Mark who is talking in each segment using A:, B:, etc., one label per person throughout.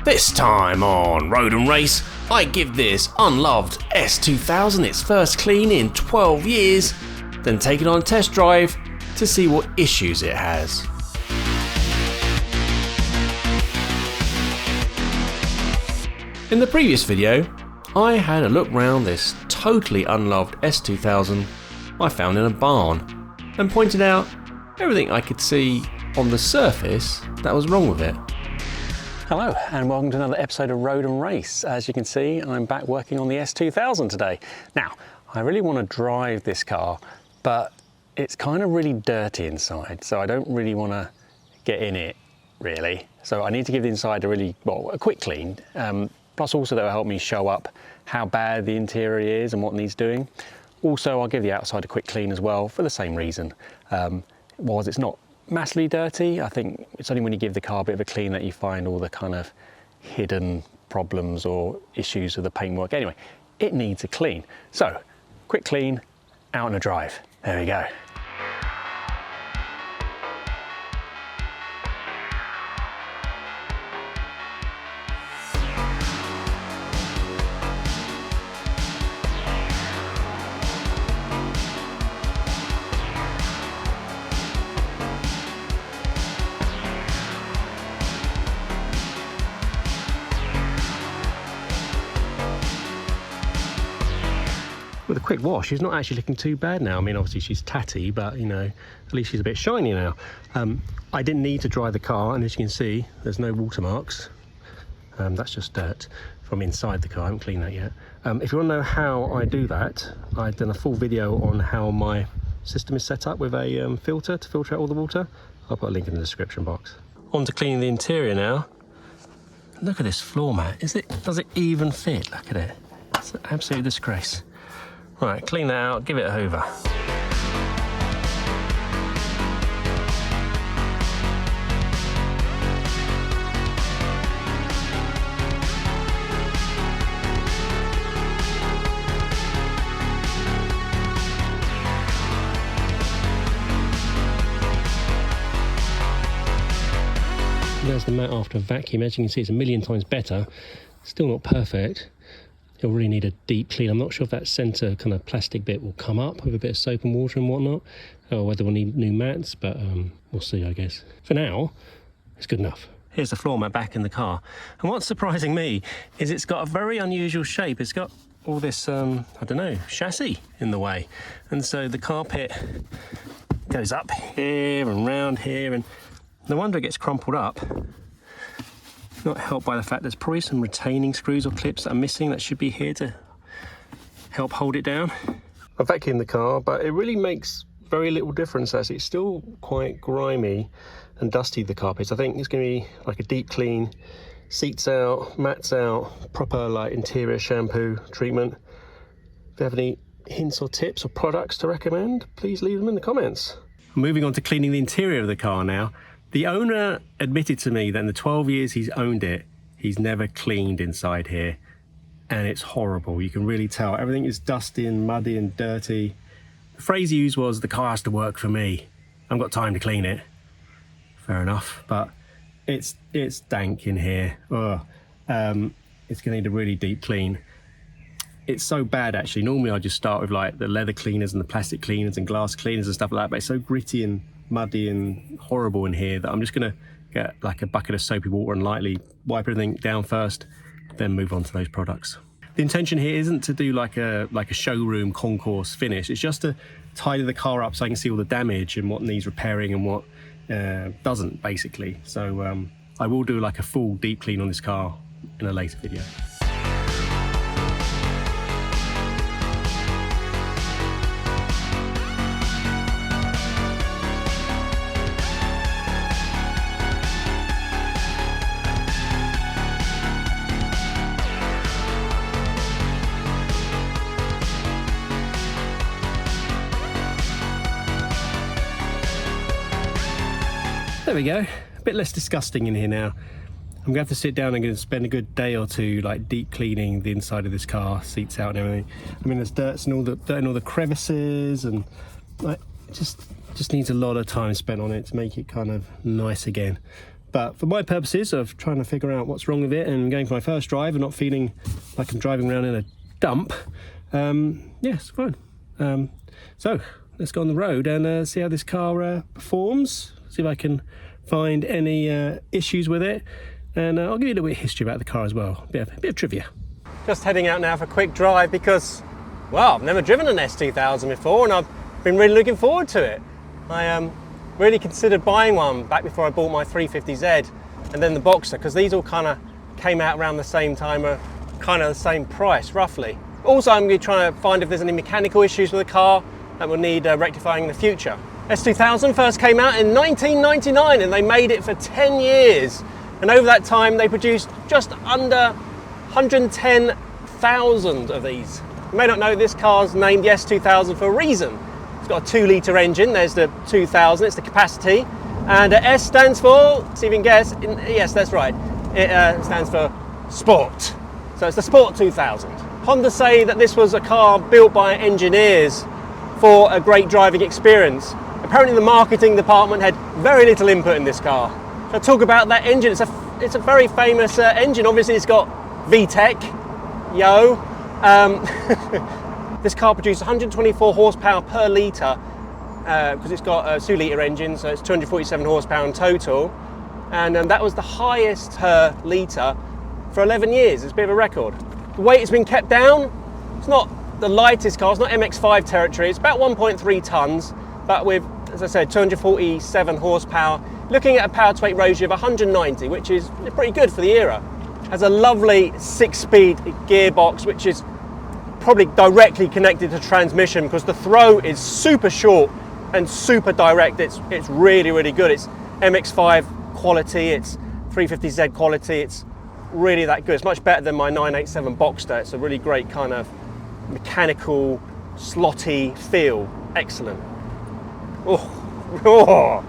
A: This time on Road and Race, I give this unloved S2000 its first clean in 12 years, then take it on a test drive to see what issues it has. In the previous video, I had a look round this totally unloved S2000 I found in a barn and pointed out everything I could see on the surface that was wrong with it.
B: Hello and welcome to another episode of Road and Race. As you can see, I'm back working on the S2000 today. Now, I really want to drive this car, but it's kind of really dirty inside, so I don't really want to get in it, really. So I need to give the inside a quick clean. Plus also that will help me show up how bad the interior is and what needs doing. Also, I'll give the outside a quick clean as well for the same reason. Whilst it's not massively dirty, I think it's only when you give the car a bit of a clean that you find all the kind of hidden problems or issues with the paintwork. Anyway, it needs a clean. So, quick clean, out on a drive. There we go. With a quick wash, she's not actually looking too bad now. I mean, obviously she's tatty, but you know, at least she's a bit shiny now. I didn't need to dry the car, and as you can see, there's no watermarks. That's just dirt from inside the car. I haven't cleaned that yet. If you want to know how I do that, I've done a full video on how my system is set up with a filter to filter out all the water. I'll put a link in the description box. On to cleaning the interior now. Look at this floor mat. Does it even fit? Look at it. It's an absolute disgrace. Right, clean that out, give it a hoover. There's the mat after a vacuum. As you can see, it's a million times better. Still not perfect. You'll really need a deep clean. I'm not sure if that centre kind of plastic bit will come up with a bit of soap and water and whatnot, or whether we'll need new mats, but we'll see, I guess. For now, it's good enough. Here's the floor mat back in the car. And what's surprising me is it's got a very unusual shape. It's got all this, I don't know, chassis in the way. And so the carpet goes up here and round here, and no wonder it gets crumpled up. Not helped by the fact there's probably some retaining screws or clips that are missing that should be here to help hold it down. I vacuumed the car, but it really makes very little difference as it's still quite grimy and dusty, the carpets. I think it's going to be like a deep clean, seats out, mats out, proper like interior shampoo treatment. If you have any hints or tips or products to recommend, please leave them in the comments. Moving on to cleaning the interior of the car now. The owner admitted to me that in the 12 years he's owned it, he's never cleaned inside here. And it's horrible. You can really tell. Everything is dusty and muddy and dirty. The phrase he used was, "The car has to work for me. I haven't got time to clean it." Fair enough, but it's dank in here. Ugh. It's going to need a really deep clean. It's so bad, actually. Normally I just start with like the leather cleaners and the plastic cleaners and glass cleaners and stuff like that, but it's so gritty and muddy and horrible in here that I'm just going to get like a bucket of soapy water and lightly wipe everything down first, then move on to those products. The intention here isn't to do like a showroom concourse finish. It's just to tidy the car up so I can see all the damage and what needs repairing and what doesn't, basically. So I will do like a full deep clean on this car in a later video. There we go, a bit less disgusting in here now. I'm gonna have to sit down and spend a good day or two like deep cleaning the inside of this car, seats out and everything. I mean, there's dirt and all the crevices, and like, it just needs a lot of time spent on it to make it kind of nice again. But for my purposes of trying to figure out what's wrong with it and going for my first drive and not feeling like I'm driving around in a dump, it's fine. So let's go on the road and see how this car performs, see if I can find any issues with it, and I'll give you a little bit of history about the car as well, a bit of trivia. Just heading out now for a quick drive because, well, I've never driven an S2000 before and I've been really looking forward to it. I really considered buying one back before I bought my 350Z and then the Boxster, because these all kind of came out around the same time, kind of the same price roughly. Also, I'm going to try to find if there's any mechanical issues with the car that will need rectifying in the future. S2000 first came out in 1999 and they made it for 10 years. And over that time, they produced just under 110,000 of these. You may not know this car's named the S2000 for a reason. It's got a 2-litre engine, there's the 2000, it's the capacity. And S stands for, see if you can guess, yes, that's right. It stands for Sport. So it's the Sport 2000. Honda say that this was a car built by engineers for a great driving experience. Apparently the marketing department had very little input in this car. So I talk about that engine. It's a very famous engine. Obviously it's got VTEC, yo. This car produced 124 horsepower per litre because it's got a 2-litre engine, so it's 247 horsepower in total. And that was the highest per litre for 11 years. It's a bit of a record. The weight has been kept down. It's not the lightest car, it's not MX-5 territory. It's about 1.3 tonnes, but with, as I said, 247 horsepower. Looking at a power to weight ratio of 190, which is pretty good for the era. Has a lovely 6-speed gearbox, which is probably directly connected to transmission because the throw is super short and super direct. It's really, really good. It's MX-5 quality, it's 350Z quality, it's really that good. It's much better than my 987 Boxster. It's a really great kind of mechanical, slotty feel. Excellent. Oh.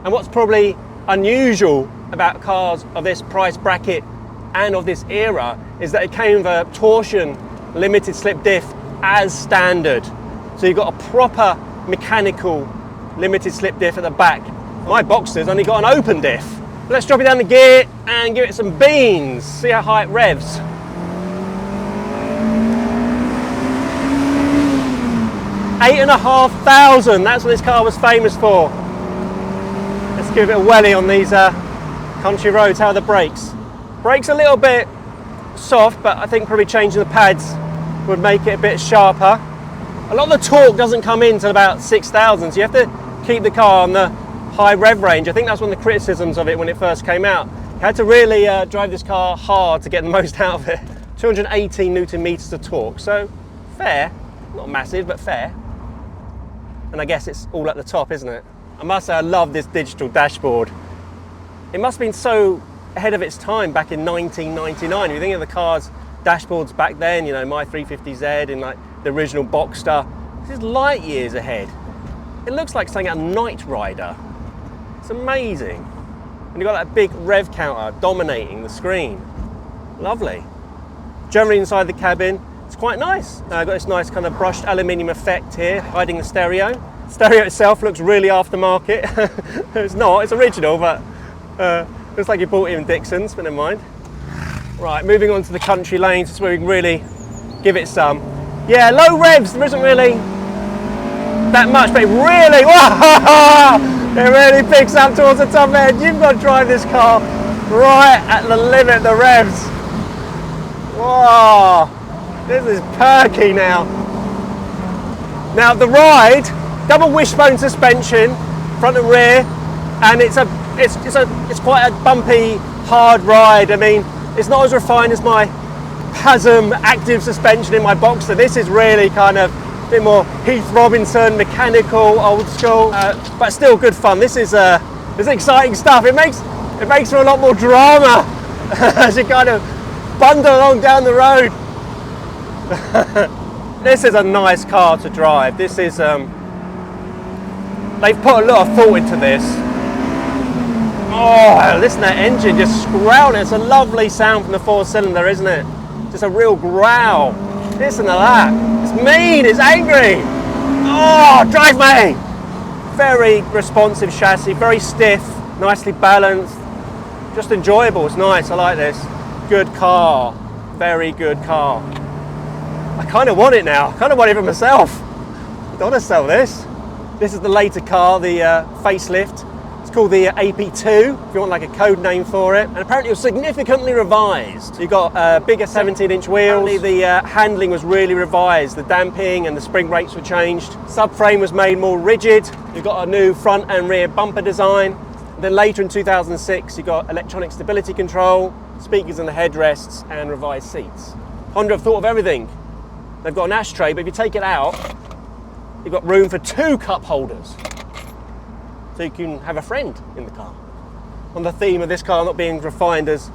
B: And what's probably unusual about cars of this price bracket and of this era is that it came with a torsion limited slip diff as standard. So you've got a proper mechanical limited slip diff at the back. My Boxster's only got an open diff. Let's drop it down the gear and give it some beans. See how high it revs. $8,500, that's what this car was famous for. Let's give it a welly on these country roads. How are the brakes? Brakes a little bit soft, but I think probably changing the pads would make it a bit sharper. A lot of the torque doesn't come in until about 6,000, so you have to keep the car on the high rev range. I think that's one of the criticisms of it when it first came out. You had to really drive this car hard to get the most out of it. 218 Newton meters of torque, so fair. Not massive, but fair. And I guess it's all at the top, isn't it? I must say I love this digital dashboard. It must have been so ahead of its time back in 1999. If you think of the car's dashboards back then, you know, my 350Z and like the original Boxster, this is light years ahead. It looks like something out of Knight Rider. It's amazing. And you've got that big rev counter dominating the screen. Lovely. Generally inside the cabin, it's quite nice. Got this nice kind of brushed aluminium effect here, hiding the stereo. Stereo itself looks really aftermarket. It's not, it's original, but looks like you bought it in Dixon's, but never mind. Right, moving on to the country lanes, it's where we can really give it some. Yeah, low revs, there isn't really that much, but it really, it really picks up towards the top end. You've got to drive this car right at the limit, the revs. Whoa, this is perky now. Now the ride, double wishbone suspension, front and rear, and it's quite a bumpy, hard ride. I mean, it's not as refined as my PASM active suspension in my Boxster. This is really kind of a bit more Heath Robinson, mechanical, old school, but still good fun. This is exciting stuff. It makes for a lot more drama as you kind of bundle along down the road. This is a nice car to drive. This is they've put a lot of thought into this. Oh, listen to that engine just growling. It's a lovely sound from the 4-cylinder, isn't it? Just a real growl. Listen to that. It's mean, it's angry. Oh, drive me. Very responsive chassis, very stiff, nicely balanced.
A: just enjoyable. It's nice. I like this. Good car. Very good car. I kind of want it now. I kind of want it for myself. I don't want to sell this. This is the later car, the facelift. It's called the AP2, if you want like a code name for it. And apparently it was significantly revised. You got bigger 17-inch wheels. Apparently the handling was really revised. The damping and the spring rates were changed. Subframe was made more rigid. You've got a new front and rear bumper design. Then later in 2006, you got electronic stability control, speakers in the headrests, and revised seats. Honda have thought of everything. They've got an ashtray, but if you take it out, you've got room for 2 cup holders. So you can have a friend in the car. On the theme of this car not being refined as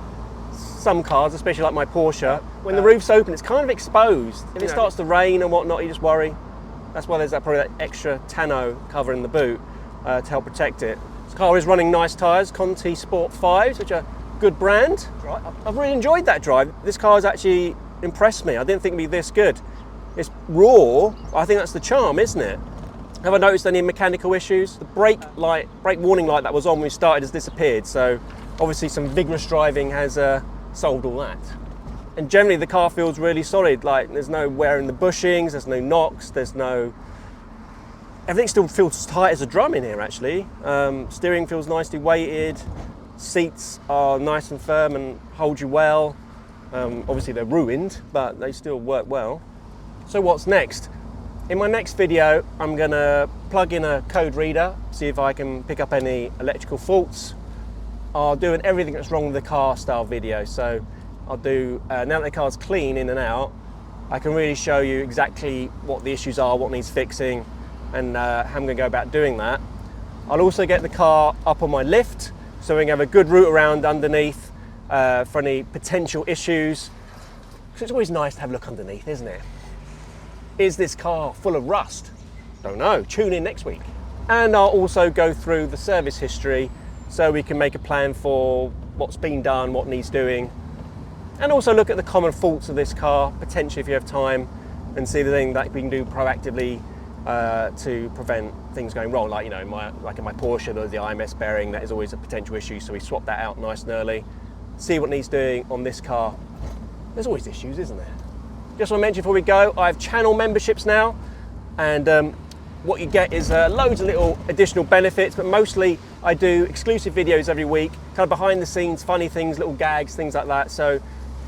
A: some cars, especially like my Porsche, when the roof's open, it's kind of exposed. If it starts to rain and whatnot, you just worry. That's why there's probably that extra tonneau cover in the boot to help protect it. This car is running nice tyres, Conti Sport 5s, which are a good brand. I've really enjoyed that drive. This car has actually impressed me. I didn't think it'd be this good. It's raw. I think that's the charm, isn't it? Have I noticed any mechanical issues? The brake warning light that was on when we started has disappeared, so obviously some vigorous driving has solved all that. And generally the car feels really solid, like there's no wear in the bushings, there's no knocks, everything still feels tight as a drum in here actually. Steering feels nicely weighted, seats are nice and firm and hold you well. Obviously they're ruined, but they still work well. So what's next? In my next video, I'm gonna plug in a code reader, see if I can pick up any electrical faults. I'll do an everything that's wrong with the car style video. So I'll do, now that the car's clean in and out, I can really show you exactly what the issues are, what needs fixing, and how I'm gonna go about doing that. I'll also get the car up on my lift, so we can have a good route around underneath for any potential issues. Because it's always nice to have a look underneath, isn't it? Is this car full of rust? Don't know, tune in next week. And I'll also go through the service history so we can make a plan for what's been done, what needs doing, and also look at the common faults of this car, potentially if you have time, and see the thing that we can do proactively to prevent things going wrong. Like, you know, like in my Porsche, there's the IMS bearing, that is always a potential issue, so we swap that out nice and early. See what needs doing on this car. There's always issues, isn't there? Just want to mention before we go, I have channel memberships now, and what you get is loads of little additional benefits, but mostly I do exclusive videos every week, kind of behind the scenes, funny things, little gags, things like that. So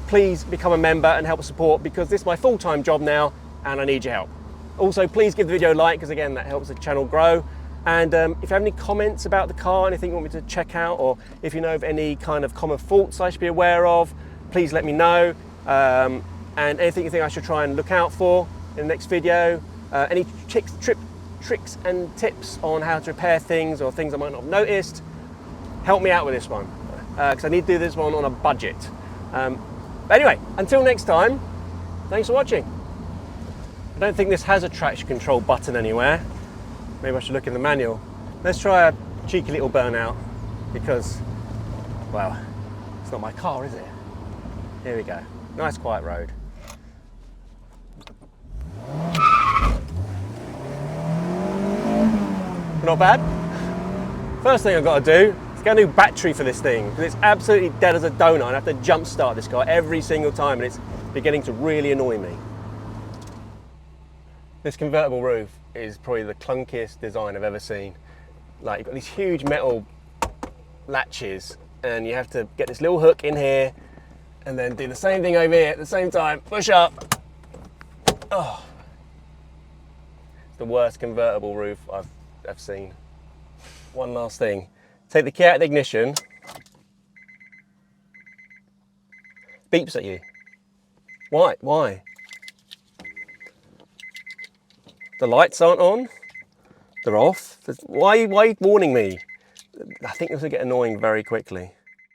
A: please become a member and help support, because this is my full-time job now and I need your help. Also, please give the video a like, because again, that helps the channel grow. And if you have any comments about the car, anything you want me to check out, or if you know of any kind of common faults I should be aware of, please let me know. And anything you think I should try and look out for in the next video, any tricks and tips on how to repair things or things I might not have noticed, help me out with this one, because I need to do this one on a budget. But anyway, until next time, thanks for watching. I don't think this has a traction control button anywhere. Maybe I should look in the manual. Let's try a cheeky little burnout, because, well, it's not my car, is it? Here we go. Nice quiet road. Not bad. First thing I've got to do is get a new battery for this thing, because it's absolutely dead as a donut. I have to jump start this car every single time, and it's beginning to really annoy me. This convertible roof is probably the clunkiest design I've ever seen. Like, you've got these huge metal latches, and you have to get this little hook in here and then do the same thing over here at the same time. Push up. Oh, it's the worst convertible roof I've seen. One last thing. Take the key out of the ignition. Beeps at you. Why? Why? The lights aren't on. They're off. Why are you warning me? I think this will get annoying very quickly.